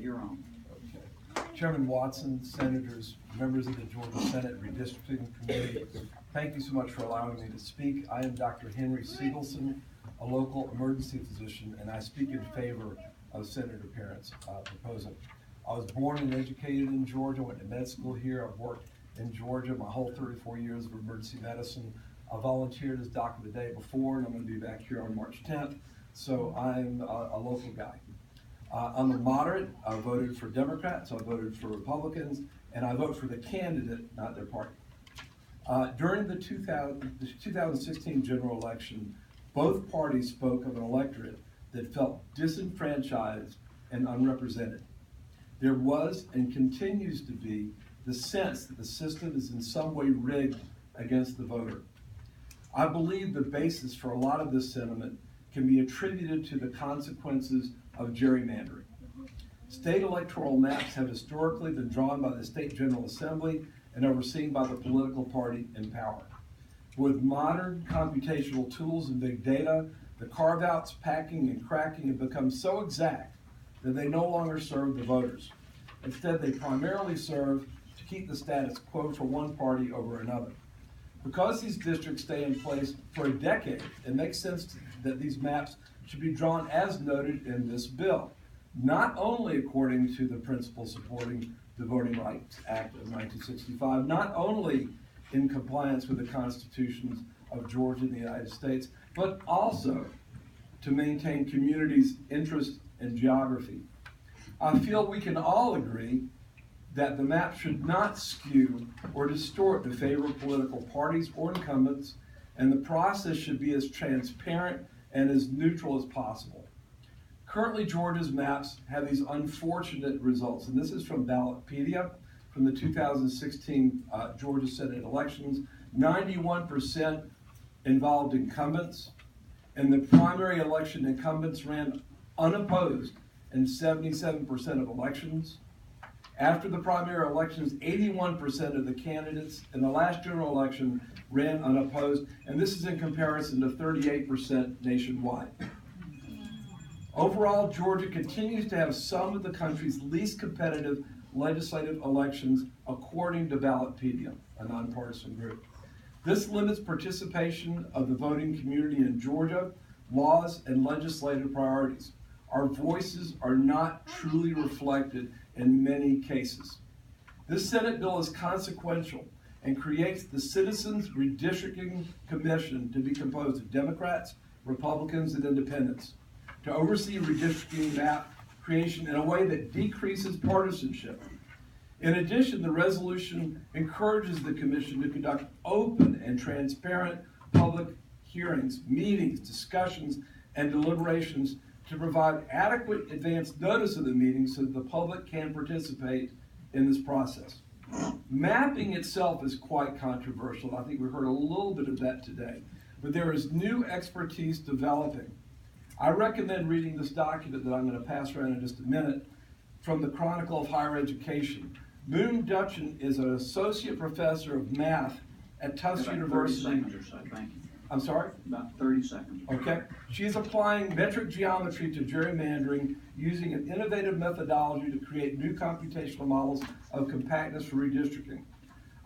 You're on. Okay. Chairman Watson, Senators, members of the Georgia Senate Redistricting Committee, thank you so much for allowing me to speak. I am Dr. Henry Siegelson, a local emergency physician, and I speak in favor of Senator Parent's proposal. I was born and educated in Georgia, went to med school here. I've worked in Georgia my whole 34 years of emergency medicine. I volunteered as doctor the day before, and I'm going to be back here on March 10th, so I'm a local guy. I'm a moderate. I voted for Democrats, I voted for Republicans, and I vote for the candidate, not their party. During the 2016 general election, both parties spoke of an electorate that felt disenfranchised and unrepresented. There was and continues to be the sense that the system is in some way rigged against the voter. I believe the basis for a lot of this sentiment can be attributed to the consequences of gerrymandering. State electoral maps have historically been drawn by the State General Assembly and overseen by the political party in power. With modern computational tools and big data, the carve-outs, packing, and cracking have become so exact that they no longer serve the voters. Instead, they primarily serve to keep the status quo for one party over another. Because these districts stay in place for a decade, it makes sense that these maps should be drawn as noted in this bill, not only according to the principles supporting the Voting Rights Act of 1965, not only in compliance with the constitutions of Georgia and the United States, but also to maintain communities' interest and geography. I feel we can all agree that the map should not skew or distort the favor of political parties or incumbents, and the process should be as transparent and as neutral as possible. Currently, Georgia's maps have these unfortunate results, and this is from Ballotpedia from the 2016 Georgia Senate elections. 91% involved incumbents. In the primary election, incumbents ran unopposed in 77% of elections. After the primary elections, 81% of the candidates in the last general election ran unopposed, and this is in comparison to 38% nationwide. Overall, Georgia continues to have some of the country's least competitive legislative elections, according to Ballotpedia, a nonpartisan group. This limits participation of the voting community in Georgia, laws, and legislative priorities. Our voices are not truly reflected in many cases. This Senate bill is consequential and creates the Citizens Redistricting Commission to be composed of Democrats, Republicans, and Independents, to oversee redistricting map creation in a way that decreases partisanship. In addition, the resolution encourages the commission to conduct open and transparent public hearings, meetings, discussions, and deliberations to provide adequate advance notice of the meeting so that the public can participate in this process. Mapping itself is quite controversial. I think we heard a little bit of that today, but there is new expertise developing. I recommend reading this document that I'm going to pass around in just a minute from the Chronicle of Higher Education. Moon Dutchin is an associate professor of math at Tufts University. 30 seconds or so, thank you. I'm sorry? About 30 seconds. Okay. She is applying metric geometry to gerrymandering using an innovative methodology to create new computational models of compactness for redistricting.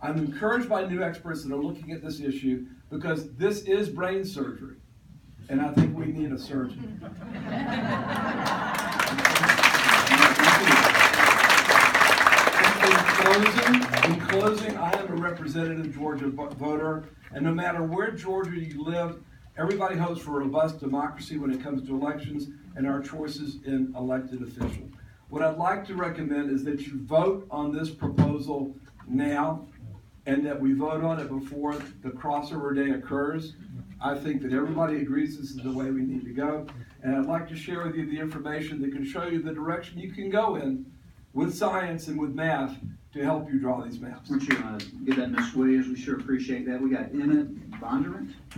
I'm encouraged by new experts that are looking at this issue because this is brain surgery, and I think we need a surgeon. In closing, I am a representative Georgia voter, and no matter where Georgia you live, everybody hopes for a robust democracy when it comes to elections and our choices in elected officials. What I'd like to recommend is that you vote on this proposal now and that we vote on it before the crossover day occurs. I think that everybody agrees this is the way we need to go, and I'd like to share with you the information that can show you the direction you can go in with science and with math to help you draw these maps. Why don't you give that to Ms. Williams? We sure appreciate that. We got Emmett Bondurant.